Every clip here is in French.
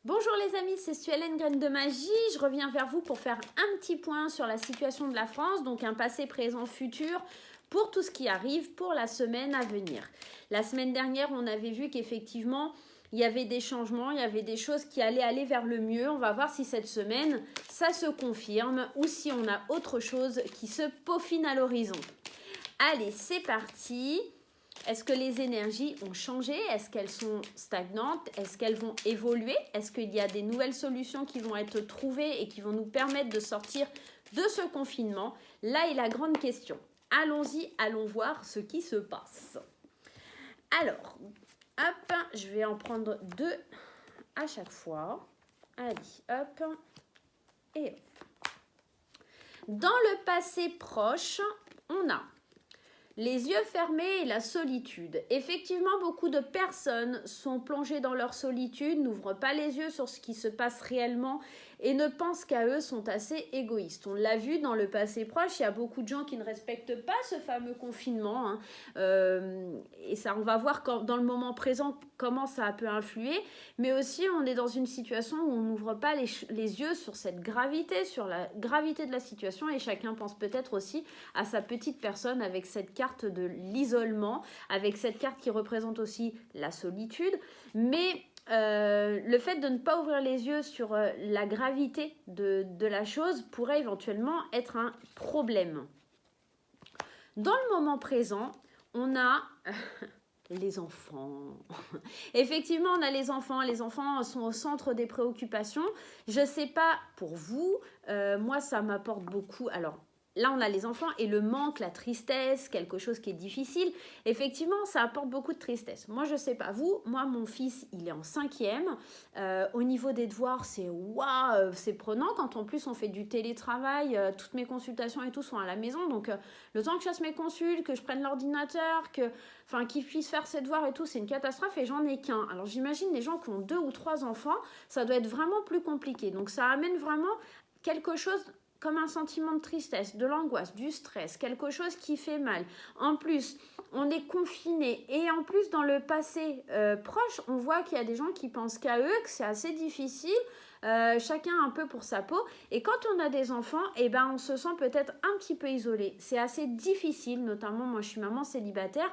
Bonjour les amis, c'est Suelen Graine de Magie. Je reviens vers vous pour faire un petit point sur la situation de la France, donc un passé, présent, futur pour tout ce qui arrive pour la semaine à venir. La semaine dernière, on avait vu qu'effectivement, il y avait des changements, il y avait des choses qui allaient aller vers le mieux. On va voir si cette semaine, ça se confirme ou si on a autre chose qui se peaufine à l'horizon. Allez, c'est parti. Est-ce que les énergies ont changé? Est-ce qu'elles sont stagnantes? Est-ce qu'elles vont évoluer? Est-ce qu'il y a des nouvelles solutions qui vont être trouvées et qui vont nous permettre de sortir de ce confinement? Là est la grande question. Allons-y, allons voir ce qui se passe. Alors, hop, je vais en prendre deux à chaque fois. Allez, hop, et hop. Dans le passé proche, on a les yeux fermés et la solitude. Effectivement, beaucoup de personnes sont plongées dans leur solitude, n'ouvrent pas les yeux sur ce qui se passe réellement et ne pensent qu'à eux, sont assez égoïstes. On l'a vu dans le passé proche, il y a beaucoup de gens qui ne respectent pas ce fameux confinement. Et ça, on va voir dans le moment présent comment ça peut influer. Mais aussi, on est dans une situation où on n'ouvre pas les yeux sur cette gravité, sur la gravité de la situation. Et chacun pense peut-être aussi à sa petite personne avec cette carte de l'isolement, avec cette carte qui représente aussi la solitude. Mais le fait de ne pas ouvrir les yeux sur la gravité de la chose pourrait éventuellement être un problème. Dans le moment présent, on a les enfants. Effectivement, on a les enfants sont au centre des préoccupations. Je ne sais pas pour vous, moi ça m'apporte beaucoup. Alors, là, on a les enfants et le manque, la tristesse, quelque chose qui est difficile. Effectivement, ça apporte beaucoup de tristesse. Moi, je ne sais pas vous. Moi, mon fils, il est en 5e. Au niveau des devoirs, c'est waouh, c'est prenant. Quand en plus, on fait du télétravail, toutes mes consultations et tout sont à la maison. Donc, le temps que je fasse mes consultes, que je prenne l'ordinateur, qu'il puisse faire ses devoirs et tout, c'est une catastrophe et j'en ai qu'un. Alors, j'imagine les gens qui ont 2 ou 3 enfants, ça doit être vraiment plus compliqué. Donc, ça amène vraiment quelque chose comme un sentiment de tristesse, de l'angoisse, du stress, quelque chose qui fait mal. En plus, on est confiné et en plus, dans le passé proche, on voit qu'il y a des gens qui pensent qu'à eux, que c'est assez difficile, chacun un peu pour sa peau. Et quand on a des enfants, on se sent peut-être un petit peu isolé. C'est assez difficile, notamment moi je suis maman célibataire.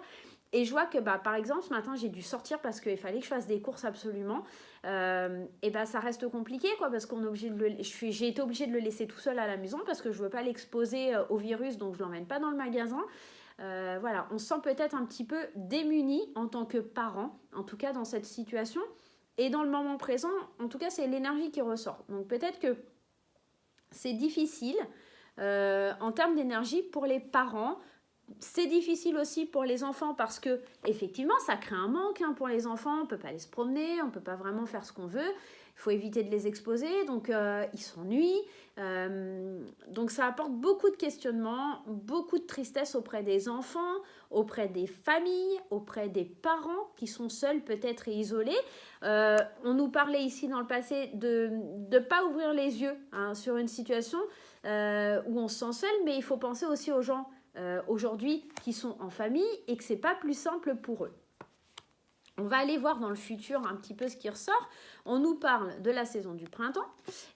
Et je vois que, par exemple, ce matin, j'ai dû sortir parce qu'il fallait que je fasse des courses absolument. Ça reste compliqué, parce qu'on est obligé j'ai été obligée de le laisser tout seul à la maison parce que je ne veux pas l'exposer au virus, donc je ne l'emmène pas dans le magasin. Voilà, on se sent peut-être un petit peu démuni en tant que parent, en tout cas dans cette situation. Et dans le moment présent, en tout cas, c'est l'énergie qui ressort. Donc peut-être que c'est difficile en termes d'énergie pour les parents. C'est difficile aussi pour les enfants parce que effectivement ça crée un manque pour les enfants, on ne peut pas aller se promener, on ne peut pas vraiment faire ce qu'on veut, il faut éviter de les exposer, donc ils s'ennuient, donc ça apporte beaucoup de questionnements, beaucoup de tristesse auprès des enfants, auprès des familles, auprès des parents qui sont seuls peut-être et isolés. On nous parlait ici dans le passé de ne pas ouvrir les yeux sur une situation où on se sent seul, mais il faut penser aussi aux gens aujourd'hui qui sont en famille et que c'est pas plus simple pour eux. On va aller voir dans le futur un petit peu ce qui ressort. On nous parle de la saison du printemps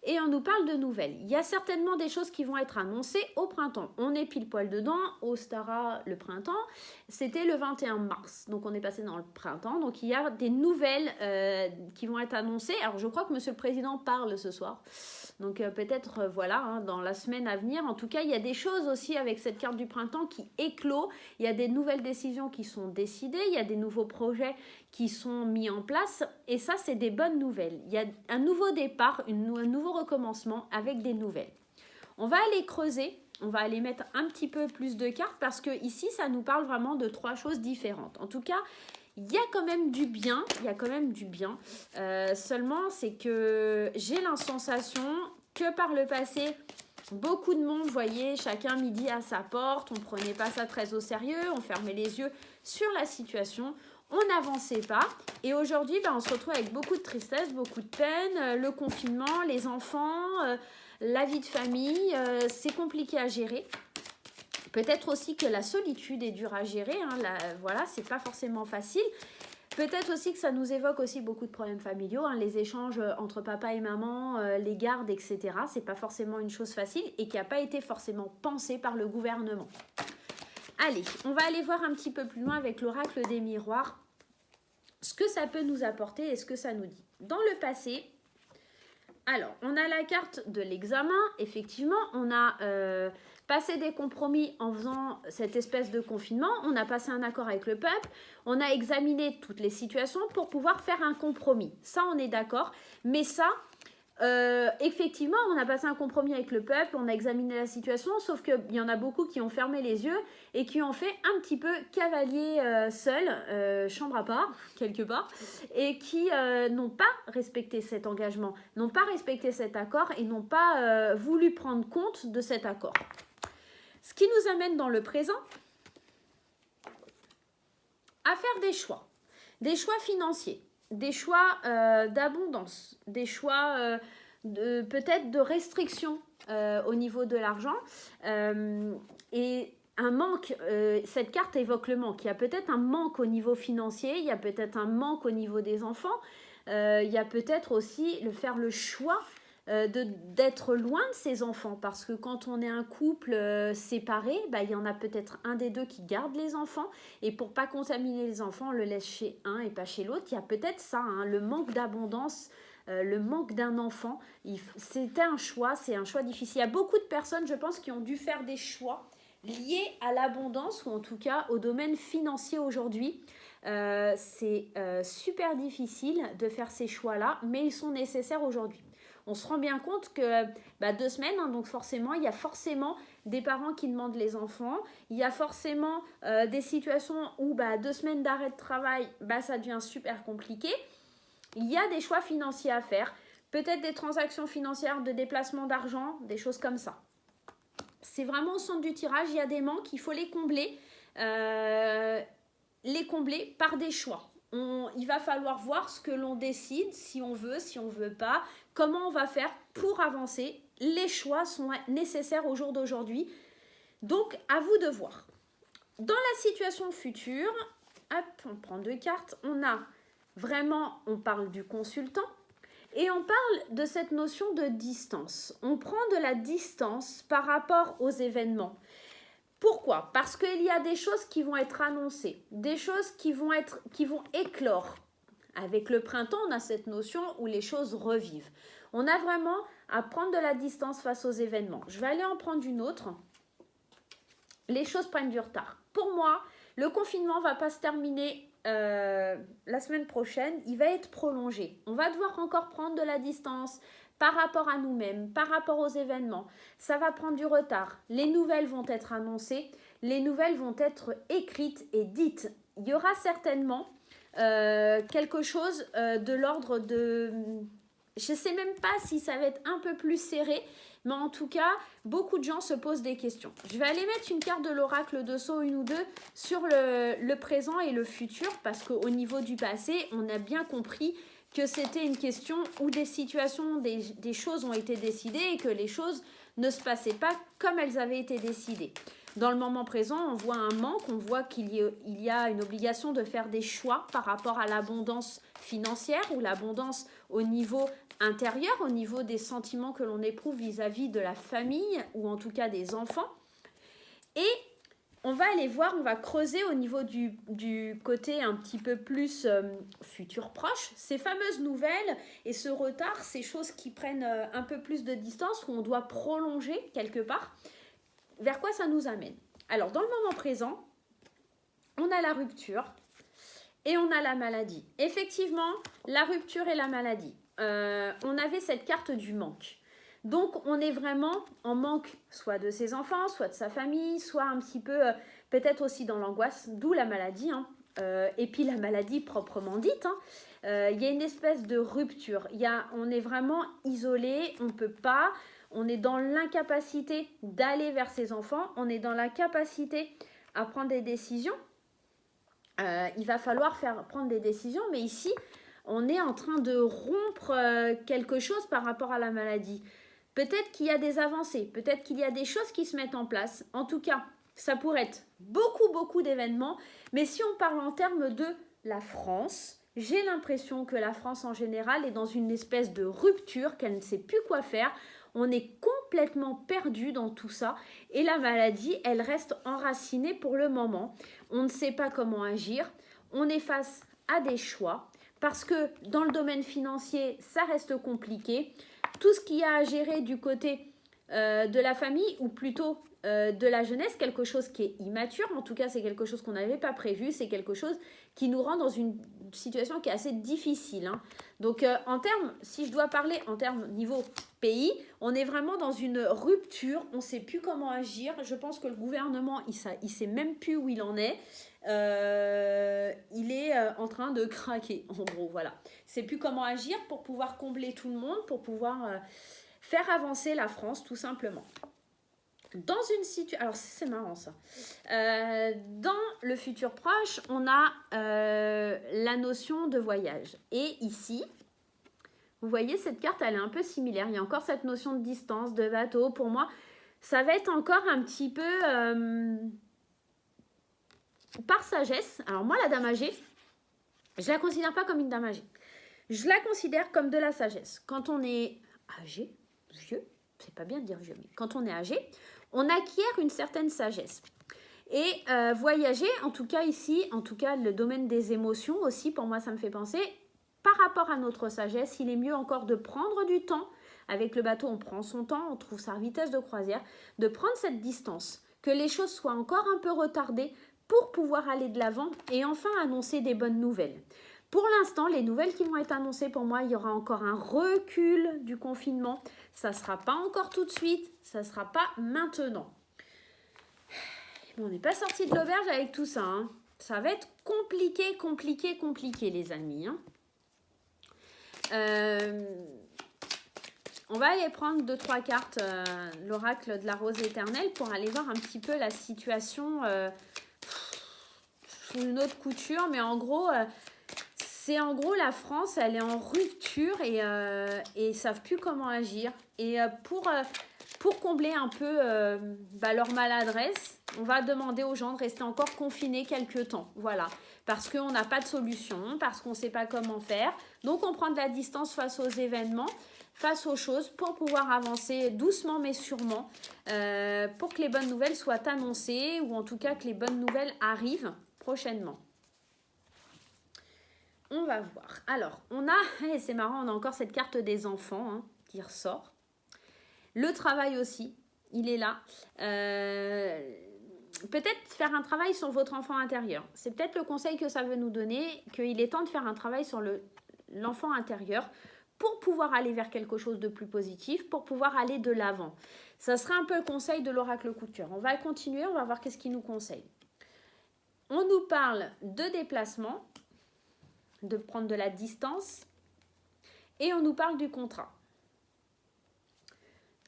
et on nous parle de nouvelles. Il y a certainement des choses qui vont être annoncées au printemps. On est pile poil dedans. Au Stara, le printemps, c'était le 21 mars. Donc on est passé dans le printemps. Donc il y a des nouvelles qui vont être annoncées. Alors je crois que Monsieur le Président parle ce soir. Donc peut-être dans la semaine à venir. En tout cas, il y a des choses aussi avec cette carte du printemps qui éclot. Il y a des nouvelles décisions qui sont décidées. Il y a des nouveaux projets qui sont mis en place. Et ça, c'est des bonnes nouvelles. Il y a un nouveau départ, un nouveau recommencement avec des nouvelles. On va aller creuser. On va aller mettre un petit peu plus de cartes parce que ici, ça nous parle vraiment de 3 choses différentes. En tout cas, il y a quand même du bien, seulement c'est que j'ai la sensation que par le passé, beaucoup de monde, vous voyez, chacun midi à sa porte, on ne prenait pas ça très au sérieux, on fermait les yeux sur la situation, on n'avançait pas. Et aujourd'hui, on se retrouve avec beaucoup de tristesse, beaucoup de peine, le confinement, les enfants, la vie de famille, c'est compliqué à gérer. Peut-être aussi que la solitude est dure à gérer, c'est pas forcément facile. Peut-être aussi que ça nous évoque aussi beaucoup de problèmes familiaux, hein, les échanges entre papa et maman, les gardes, etc. C'est pas forcément une chose facile et qui n'a pas été forcément pensée par le gouvernement. Allez, on va aller voir un petit peu plus loin avec l'oracle des miroirs, ce que ça peut nous apporter et ce que ça nous dit. Dans le passé, alors, on a la carte de l'examen. Effectivement, on a passé des compromis en faisant cette espèce de confinement. On a passé un accord avec le peuple. On a examiné toutes les situations pour pouvoir faire un compromis. Ça, on est d'accord. Mais ça, effectivement, on a passé un compromis avec le peuple. On a examiné la situation. Sauf qu'il y en a beaucoup qui ont fermé les yeux et qui ont fait un petit peu cavalier seul, chambre à part, quelque part, et qui n'ont pas respecté cet engagement, n'ont pas respecté cet accord et n'ont pas voulu prendre compte de cet accord. Ce qui nous amène dans le présent à faire des choix financiers, des choix d'abondance, des choix peut-être de restriction au niveau de l'argent et un manque, cette carte évoque le manque. Il y a peut-être un manque au niveau financier, il y a peut-être un manque au niveau des enfants, il y a peut-être aussi faire le choix d'être loin de ses enfants, parce que quand on est un couple séparé, il y en a peut-être un des deux qui garde les enfants, et pour pas contaminer les enfants, on le laisse chez un et pas chez l'autre. Il y a peut-être ça, hein, le manque d'abondance, le manque d'un enfant. C'était un choix, c'est un choix difficile. Il y a beaucoup de personnes, je pense, qui ont dû faire des choix liés à l'abondance, ou en tout cas au domaine financier aujourd'hui. C'est super difficile de faire ces choix-là, mais ils sont nécessaires aujourd'hui. On se rend bien compte que 2 semaines, hein, donc forcément, il y a forcément des parents qui demandent les enfants. Il y a forcément des situations où 2 semaines d'arrêt de travail, ça devient super compliqué. Il y a des choix financiers à faire. Peut-être des transactions financières de déplacement d'argent, des choses comme ça. C'est vraiment au centre du tirage, il y a des manques, il faut les combler par des choix. Il va falloir voir ce que l'on décide, si on veut pas, comment on va faire pour avancer. Les choix sont nécessaires au jour d'aujourd'hui. Donc, à vous de voir. Dans la situation future, hop, on prend 2 cartes. On parle du consultant et on parle de cette notion de distance. On prend de la distance par rapport aux événements. Pourquoi ? Parce qu'il y a des choses qui vont être annoncées, des choses qui vont éclore. Avec le printemps, on a cette notion où les choses revivent. On a vraiment à prendre de la distance face aux événements. Je vais aller en prendre une autre. Les choses prennent du retard. Pour moi, le confinement ne va pas se terminer la semaine prochaine. Il va être prolongé. On va devoir encore prendre de la distance par rapport à nous-mêmes, par rapport aux événements. Ça va prendre du retard. Les nouvelles vont être annoncées, les nouvelles vont être écrites et dites. Il y aura certainement quelque chose de l'ordre de... Je ne sais même pas si ça va être un peu plus serré, mais en tout cas, beaucoup de gens se posent des questions. Je vais aller mettre une carte de l'oracle de Sceaux, une ou deux, sur le présent et le futur, parce qu'au niveau du passé, on a bien compris que c'était une question où des situations, des choses ont été décidées et que les choses ne se passaient pas comme elles avaient été décidées. Dans le moment présent, on voit un manque, on voit qu'il y a une obligation de faire des choix par rapport à l'abondance financière ou l'abondance au niveau intérieur, au niveau des sentiments que l'on éprouve vis-à-vis de la famille ou en tout cas des enfants. Et on va aller voir, on va creuser au niveau du côté un petit peu plus futur proche, ces fameuses nouvelles et ce retard, ces choses qui prennent un peu plus de distance, où on doit prolonger quelque part. Vers quoi ça nous amène ? Alors, dans le moment présent, on a la rupture et on a la maladie. Effectivement, la rupture et la maladie. On avait cette carte du manque. Donc, on est vraiment en manque soit de ses enfants, soit de sa famille, soit un petit peu, peut-être aussi dans l'angoisse, d'où la maladie. Et puis la maladie proprement dite. Il y a une espèce de rupture. On est vraiment isolé, on ne peut pas... On est dans l'incapacité d'aller vers ses enfants. On est dans l'incapacité à prendre des décisions. Il va falloir prendre des décisions. Mais ici, on est en train de rompre quelque chose par rapport à la maladie. Peut-être qu'il y a des avancées. Peut-être qu'il y a des choses qui se mettent en place. En tout cas, ça pourrait être beaucoup d'événements. Mais si on parle en termes de la France, j'ai l'impression que la France en général est dans une espèce de rupture, qu'elle ne sait plus quoi faire. On est complètement perdu dans tout ça et la maladie, elle reste enracinée pour le moment. On ne sait pas comment agir. On est face à des choix parce que dans le domaine financier, ça reste compliqué. Tout ce qu'il y a à gérer du côté de la famille ou plutôt de la jeunesse, quelque chose qui est immature, en tout cas c'est quelque chose qu'on n'avait pas prévu, c'est quelque chose qui nous rend dans une situation qui est assez difficile. Hein. Donc en termes, si je dois parler en termes niveau pays, on est vraiment dans une rupture, on ne sait plus comment agir, je pense que le gouvernement, il sait même plus où il en est, il est en train de craquer, en gros, voilà. Il ne sait plus comment agir pour pouvoir combler tout le monde, pour pouvoir faire avancer la France, tout simplement. Dans une situation, alors c'est marrant ça, dans le futur proche, on a la notion de voyage. Et ici, vous voyez, cette carte, elle est un peu similaire. Il y a encore cette notion de distance, de bateau. Pour moi, ça va être encore un petit peu par sagesse. Alors moi, la dame âgée, je la considère pas comme une dame âgée. Je la considère comme de la sagesse. Quand on est âgé, vieux, c'est pas bien de dire vieux, mais quand on est âgé, on acquiert une certaine sagesse. Et voyager, en tout cas ici, en tout cas le domaine des émotions aussi, pour moi ça me fait penser, par rapport à notre sagesse, il est mieux encore de prendre du temps. Avec le bateau, on prend son temps, on trouve sa vitesse de croisière, de prendre cette distance, que les choses soient encore un peu retardées pour pouvoir aller de l'avant et enfin annoncer des bonnes nouvelles. Pour l'instant, les nouvelles qui vont être annoncées pour moi, il y aura encore un recul du confinement. Ça ne sera pas encore tout de suite, ça ne sera pas maintenant. On n'est pas sorti de l'auberge avec tout ça. Hein. Ça va être compliqué, les amis. Hein. On va aller prendre 2-3 cartes, l'oracle de la rose éternelle, pour aller voir un petit peu la situation sous une autre couture. Mais en gros... c'est en gros la France, elle est en rupture et ne savent plus comment agir. Et pour combler un peu leur maladresse, on va demander aux gens de rester encore confinés quelques temps. Voilà, parce qu'on n'a pas de solution, parce qu'on ne sait pas comment faire. Donc on prend de la distance face aux événements, face aux choses, pour pouvoir avancer doucement mais sûrement, pour que les bonnes nouvelles soient annoncées, ou en tout cas que les bonnes nouvelles arrivent prochainement. On va voir. Alors, on a, c'est marrant, on a encore cette carte des enfants qui ressort. Le travail aussi, il est là. Peut-être faire un travail sur votre enfant intérieur. C'est peut-être le conseil que ça veut nous donner, qu'il est temps de faire un travail sur l'enfant intérieur pour pouvoir aller vers quelque chose de plus positif, pour pouvoir aller de l'avant. Ça sera un peu le conseil de l'oracle couture. On va continuer, on va voir qu'est-ce qu'il nous conseille. On nous parle de déplacement, de prendre de la distance, et on nous parle du contrat.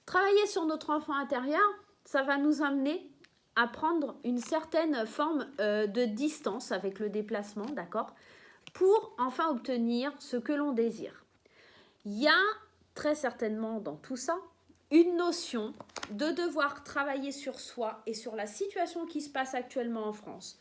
Travailler sur notre enfant intérieur, ça va nous amener à prendre une certaine forme de distance avec le déplacement, d'accord, pour enfin obtenir ce que l'on désire. Il y a très certainement dans tout ça une notion de devoir travailler sur soi et sur la situation qui se passe actuellement en France.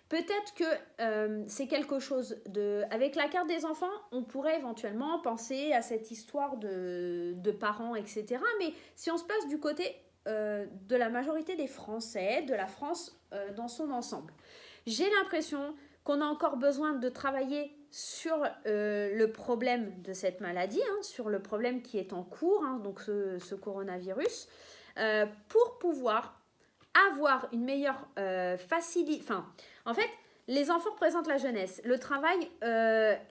Peut-être que c'est quelque chose de... Avec la carte des enfants, on pourrait éventuellement penser à cette histoire de parents, etc. Mais si on se passe du côté de la majorité des Français, de la France dans son ensemble, j'ai l'impression qu'on a encore besoin de travailler sur le problème de cette maladie, sur le problème qui est en cours, donc ce coronavirus, pour pouvoir avoir une meilleure facilité. Enfin, en fait, les enfants représentent la jeunesse. Le travail,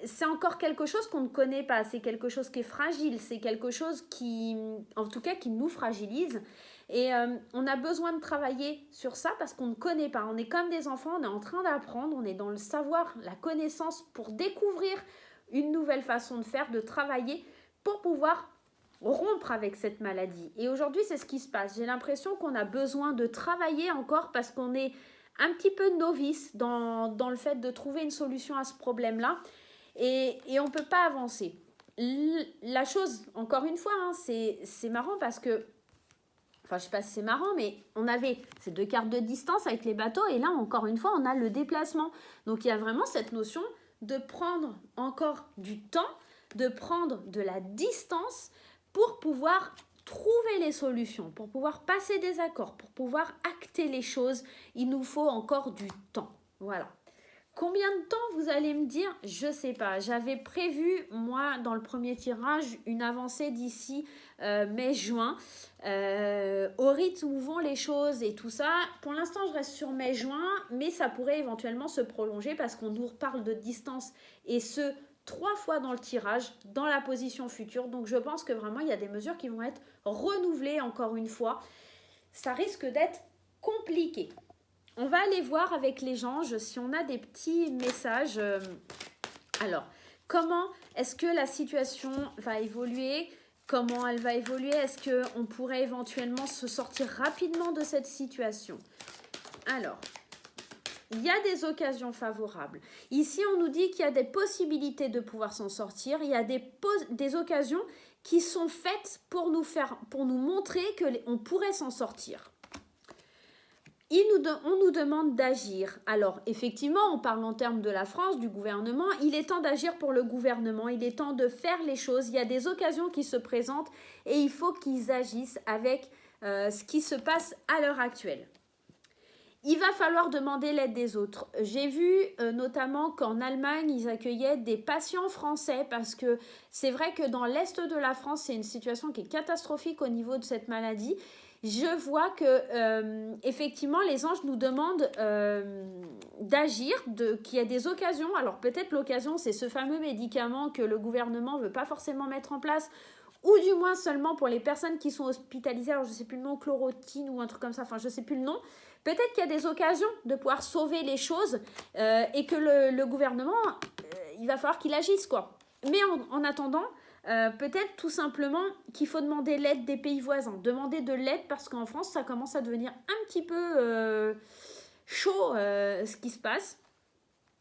c'est encore quelque chose qu'on ne connaît pas. C'est quelque chose qui est fragile. C'est quelque chose qui, en tout cas, qui nous fragilise. Et on a besoin de travailler sur ça parce qu'on ne connaît pas. On est comme des enfants, on est en train d'apprendre, on est dans le savoir, la connaissance pour découvrir une nouvelle façon de faire, de travailler pour pouvoir rompre avec cette maladie. Et aujourd'hui, c'est ce qui se passe. J'ai l'impression qu'on a besoin de travailler encore parce qu'on est un petit peu novice dans le fait de trouver une solution à ce problème-là. Et on ne peut pas avancer. La chose, encore une fois, c'est marrant parce que, enfin, je ne sais pas si c'est marrant, mais on avait ces 2 cartes de distance avec les bateaux et là, encore une fois, on a le déplacement. Donc, il y a vraiment cette notion de prendre encore du temps, de prendre de la distance pour pouvoir trouver les solutions, pour pouvoir passer des accords, pour pouvoir acter les choses. Il nous faut encore du temps. Voilà. Combien de temps vous allez me dire? Je ne sais pas. J'avais prévu, moi, dans le premier tirage, une avancée d'ici mai-juin. Au rythme où vont les choses et tout ça, pour l'instant, je reste sur mai-juin, mais ça pourrait éventuellement se prolonger parce qu'on nous reparle de distance et ce, 3 fois dans le tirage, dans la position future. Donc, je pense que vraiment, il y a des mesures qui vont être renouvelées encore une fois. Ça risque d'être compliqué. On va aller voir avec les anges si on a des petits messages. Alors, comment est-ce que la situation va évoluer? Comment elle va évoluer? Est-ce qu'on pourrait éventuellement se sortir rapidement de cette situation? Alors, il y a des occasions favorables. Ici, on nous dit qu'il y a des possibilités de pouvoir s'en sortir. Il y a des occasions qui sont faites pour nous montrer qu'on pourrait s'en sortir. On nous demande d'agir. Alors, effectivement, on parle en termes de la France, du gouvernement. Il est temps d'agir pour le gouvernement. Il est temps de faire les choses. Il y a des occasions qui se présentent et il faut qu'ils agissent avec ce qui se passe à l'heure actuelle. Il va falloir demander l'aide des autres. J'ai vu notamment qu'en Allemagne, ils accueillaient des patients français parce que c'est vrai que dans l'est de la France, c'est une situation qui est catastrophique au niveau de cette maladie. Je vois que effectivement les anges nous demandent d'agir, qu'il y a des occasions. Alors peut-être l'occasion, c'est ce fameux médicament que le gouvernement ne veut pas forcément mettre en place, ou du moins seulement pour les personnes qui sont hospitalisées. Alors je ne sais plus le nom, chlorotine ou un truc comme ça, enfin je ne sais plus le nom. Peut-être qu'il y a des occasions de pouvoir sauver les choses et que le gouvernement, il va falloir qu'il agisse, quoi. Mais en attendant, peut-être tout simplement qu'il faut demander l'aide des pays voisins. Demander de l'aide parce qu'en France, ça commence à devenir un petit peu chaud ce qui se passe.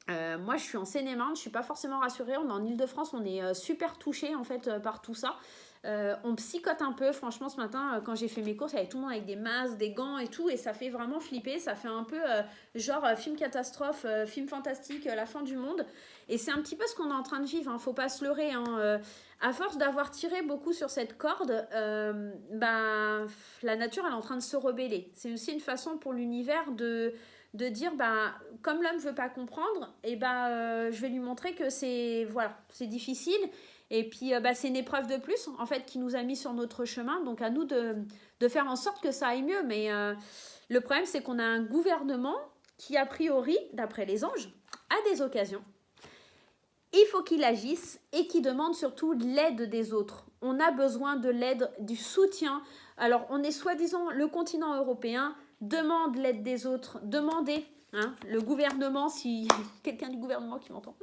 Moi, je suis en Seine-et-Marne, je ne suis pas forcément rassurée. On est en Île-de-France, on est super touchés en fait par tout ça. On psychote un peu, franchement, ce matin, quand j'ai fait mes courses, il y avait tout le monde avec des masques, des gants et tout, et ça fait vraiment flipper. Ça fait un peu genre film catastrophe, film fantastique, la fin du monde. Et c'est un petit peu ce qu'on est en train de vivre, hein, faut pas se leurrer. Hein. À force d'avoir tiré beaucoup sur cette corde, la nature elle est en train de se rebeller. C'est aussi une façon pour l'univers de dire, comme l'homme ne veut pas comprendre, je vais lui montrer que c'est difficile. Et puis, c'est une épreuve de plus, en fait, qui nous a mis sur notre chemin. Donc, à nous de faire en sorte que ça aille mieux. Mais le problème, c'est qu'on a un gouvernement qui, a priori, d'après les anges, a des occasions. Il faut qu'il agisse et qu'il demande surtout l'aide des autres. On a besoin de l'aide, du soutien. Alors, on est soi-disant le continent européen, demande l'aide des autres, demandez. Hein, le gouvernement, si quelqu'un du gouvernement qui m'entend,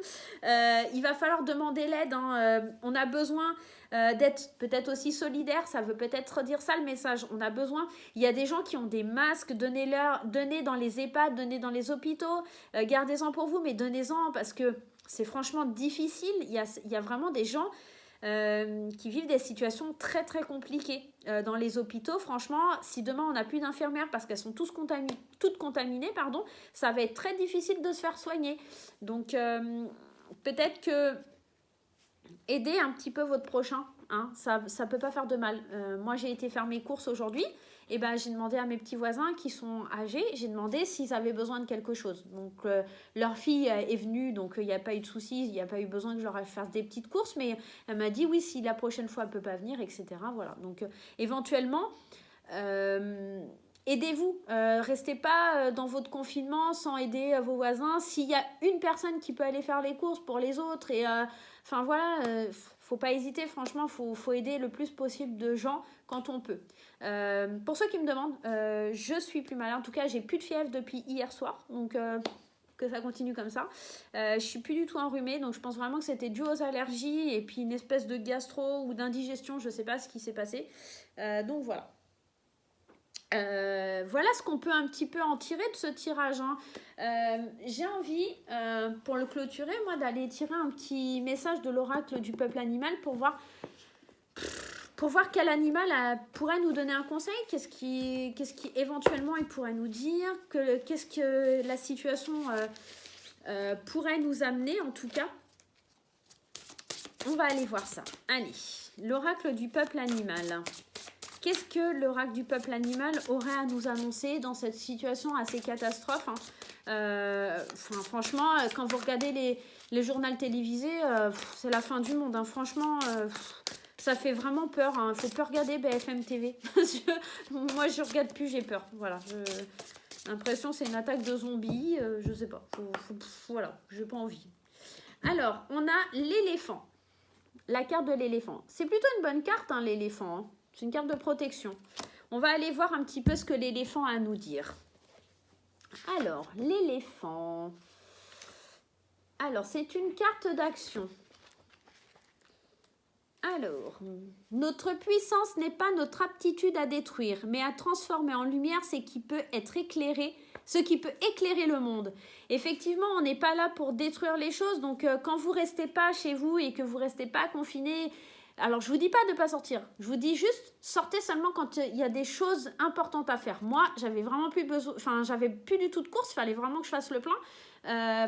il va falloir demander l'aide. Hein, on a besoin d'être peut-être aussi solidaire. Ça veut peut-être dire ça le message. On a besoin. Il y a des gens qui ont des masques. Donnez dans les EHPAD, donnez dans les hôpitaux. Gardez-en pour vous, mais donnez-en parce que c'est franchement difficile. Il y a vraiment des gens qui vivent des situations très très compliquées dans les hôpitaux. Franchement, si demain on n'a plus d'infirmières parce qu'elles sont toutes contaminées, ça va être très difficile de se faire soigner. Donc peut-être que aider un petit peu votre prochain, hein, ça peut pas faire de mal. Moi j'ai été faire mes courses aujourd'hui et j'ai demandé à mes petits voisins qui sont âgés, j'ai demandé s'ils avaient besoin de quelque chose. Donc leur fille est venue, donc il n'y a pas eu de soucis, il n'y a pas eu besoin que je leur fasse des petites courses, mais elle m'a dit oui, si la prochaine fois elle peut pas venir, etc. Voilà. Donc éventuellement aidez-vous, restez pas dans votre confinement sans aider vos voisins. S'il y a une personne qui peut aller faire les courses pour les autres, et faut pas hésiter, franchement, faut aider le plus possible de gens quand on peut. Pour ceux qui me demandent, je suis plus malade, en tout cas j'ai plus de fièvre depuis hier soir, donc que ça continue comme ça. Je suis plus du tout enrhumée, donc je pense vraiment que c'était dû aux allergies et puis une espèce de gastro ou d'indigestion, je sais pas ce qui s'est passé. Donc voilà. Voilà ce qu'on peut un petit peu en tirer de ce tirage. Hein. J'ai envie, pour le clôturer, moi, d'aller tirer un petit message de l'oracle du peuple animal pour voir quel animal pourrait nous donner un conseil, qu'est-ce qui éventuellement il pourrait nous dire, qu'est-ce que la situation pourrait nous amener, en tout cas. On va aller voir ça. Allez, l'oracle du peuple animal. Qu'est-ce que l'oracle du peuple animal aurait à nous annoncer dans cette situation assez catastrophe, hein. Franchement, quand vous regardez les journaux télévisés, c'est la fin du monde, hein. Franchement, ça fait vraiment peur, hein. Faut plus regarder BFM TV. Moi, je regarde plus, j'ai peur. Voilà, l'impression c'est une attaque de zombies, je sais pas. Voilà, j'ai pas envie. Alors, on a l'éléphant. La carte de l'éléphant. C'est plutôt une bonne carte, hein, l'éléphant, hein. C'est une carte de protection. On va aller voir un petit peu ce que l'éléphant a à nous dire. Alors, l'éléphant. Alors, c'est une carte d'action. Alors, notre puissance n'est pas notre aptitude à détruire, mais à transformer en lumière ce qui peut éclairer le monde. Effectivement, on n'est pas là pour détruire les choses, donc quand vous ne restez pas chez vous et que vous ne restez pas confiné, alors je ne vous dis pas de ne pas sortir, je vous dis juste sortez seulement quand il y a des choses importantes à faire. Moi, j'avais vraiment plus besoin, j'avais plus du tout de course, il fallait vraiment que je fasse le plein.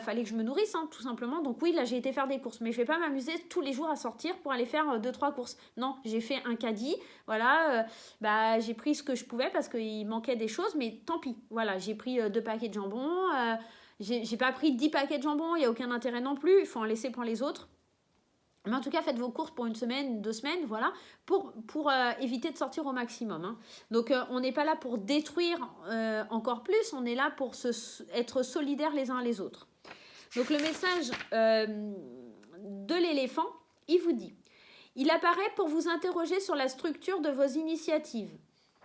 Fallait que je me nourrisse, hein, tout simplement. Donc oui, là j'ai été faire des courses, mais je vais pas m'amuser tous les jours à sortir pour aller faire 2-3 courses. Non, j'ai fait un caddie, voilà, j'ai pris ce que je pouvais parce qu'il manquait des choses, mais tant pis. Voilà, j'ai pris 2 paquets de jambon, j'ai pas pris 10 paquets de jambon, il n'y a aucun intérêt non plus, il faut en laisser pour les autres. Mais en tout cas, faites vos courses pour 1 semaine, 2 semaines, voilà, pour éviter de sortir au maximum, hein. Donc, on n'est pas là pour détruire encore plus, on est là pour être solidaires les uns les autres. Donc, le message de l'éléphant, il vous dit, il apparaît pour vous interroger sur la structure de vos initiatives.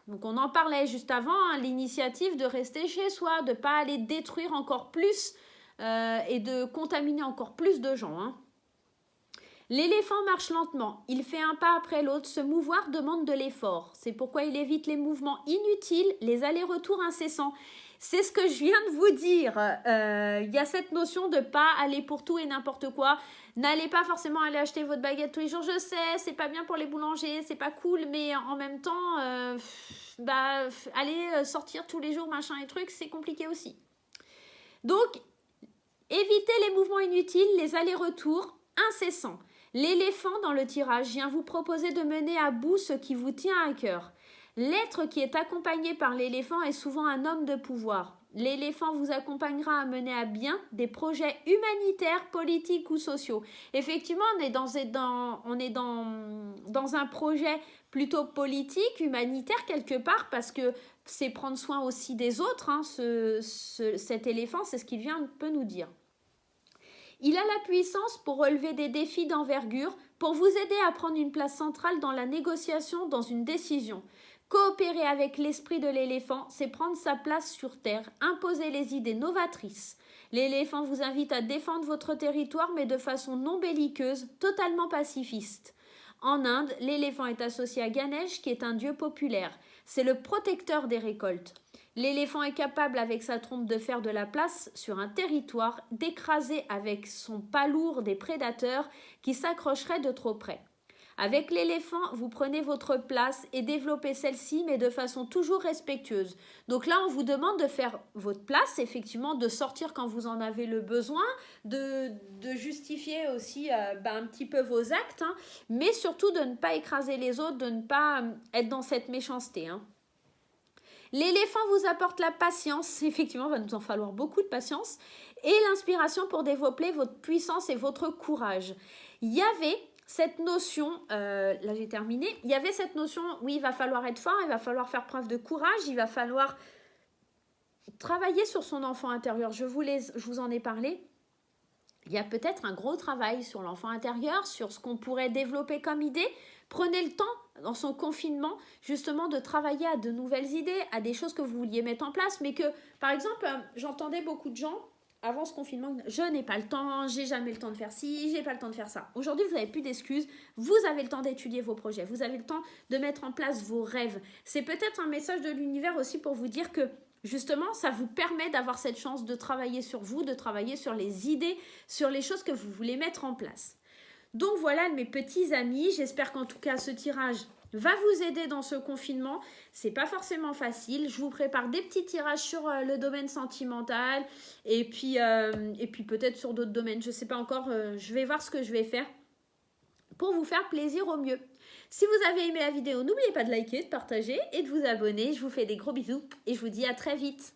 Donc, on en parlait juste avant, hein, l'initiative de rester chez soi, de ne pas aller détruire encore plus et de contaminer encore plus de gens, hein. L'éléphant marche lentement, il fait un pas après l'autre, se mouvoir demande de l'effort. C'est pourquoi il évite les mouvements inutiles, les allers-retours incessants. C'est ce que je viens de vous dire. Il y a cette notion de pas aller pour tout et n'importe quoi. N'allez pas forcément aller acheter votre baguette tous les jours. Je sais, c'est pas bien pour les boulangers, c'est pas cool, mais en même temps, aller sortir tous les jours, machin et trucs, c'est compliqué aussi. Donc, évitez les mouvements inutiles, les allers-retours incessants. L'éléphant dans le tirage vient vous proposer de mener à bout ce qui vous tient à cœur. L'être qui est accompagné par l'éléphant est souvent un homme de pouvoir. L'éléphant vous accompagnera à mener à bien des projets humanitaires, politiques ou sociaux. Effectivement, on est dans un projet plutôt politique, humanitaire quelque part, parce que c'est prendre soin aussi des autres, hein, cet éléphant, c'est ce qu'il vient un peu nous dire. Il a la puissance pour relever des défis d'envergure, pour vous aider à prendre une place centrale dans la négociation, dans une décision. Coopérer avec l'esprit de l'éléphant, c'est prendre sa place sur Terre, imposer les idées novatrices. L'éléphant vous invite à défendre votre territoire, mais de façon non belliqueuse, totalement pacifiste. En Inde, l'éléphant est associé à Ganesh, qui est un dieu populaire. C'est le protecteur des récoltes. L'éléphant est capable avec sa trompe de faire de la place sur un territoire, d'écraser avec son pas lourd des prédateurs qui s'accrocheraient de trop près. Avec l'éléphant, vous prenez votre place et développez celle-ci, mais de façon toujours respectueuse. Donc là, on vous demande de faire votre place, effectivement, de sortir quand vous en avez le besoin, de justifier aussi un petit peu vos actes, hein, mais surtout de ne pas écraser les autres, de ne pas être dans cette méchanceté, hein. L'éléphant vous apporte la patience, effectivement, il va nous en falloir beaucoup de patience, et l'inspiration pour développer votre puissance et votre courage. Il y avait cette notion, là j'ai terminé, il y avait cette notion, oui, il va falloir être fort, il va falloir faire preuve de courage, il va falloir travailler sur son enfant intérieur. Je vous en ai parlé. Il y a peut-être un gros travail sur l'enfant intérieur, sur ce qu'on pourrait développer comme idée. Prenez le temps, dans son confinement, justement de travailler à de nouvelles idées, à des choses que vous vouliez mettre en place, mais que, par exemple, j'entendais beaucoup de gens, avant ce confinement, je n'ai pas le temps, j'ai jamais le temps de faire ci, j'ai pas le temps de faire ça. Aujourd'hui, vous n'avez plus d'excuses, vous avez le temps d'étudier vos projets, vous avez le temps de mettre en place vos rêves. C'est peut-être un message de l'univers aussi pour vous dire que, justement, ça vous permet d'avoir cette chance de travailler sur vous, de travailler sur les idées, sur les choses que vous voulez mettre en place. Donc voilà mes petits amis, j'espère qu'en tout cas ce tirage va vous aider dans ce confinement. C'est pas forcément facile. Je vous prépare des petits tirages sur le domaine sentimental et puis peut-être sur d'autres domaines. Je sais pas encore. Je vais voir ce que je vais faire pour vous faire plaisir au mieux. Si vous avez aimé la vidéo, n'oubliez pas de liker, de partager et de vous abonner. Je vous fais des gros bisous et je vous dis à très vite.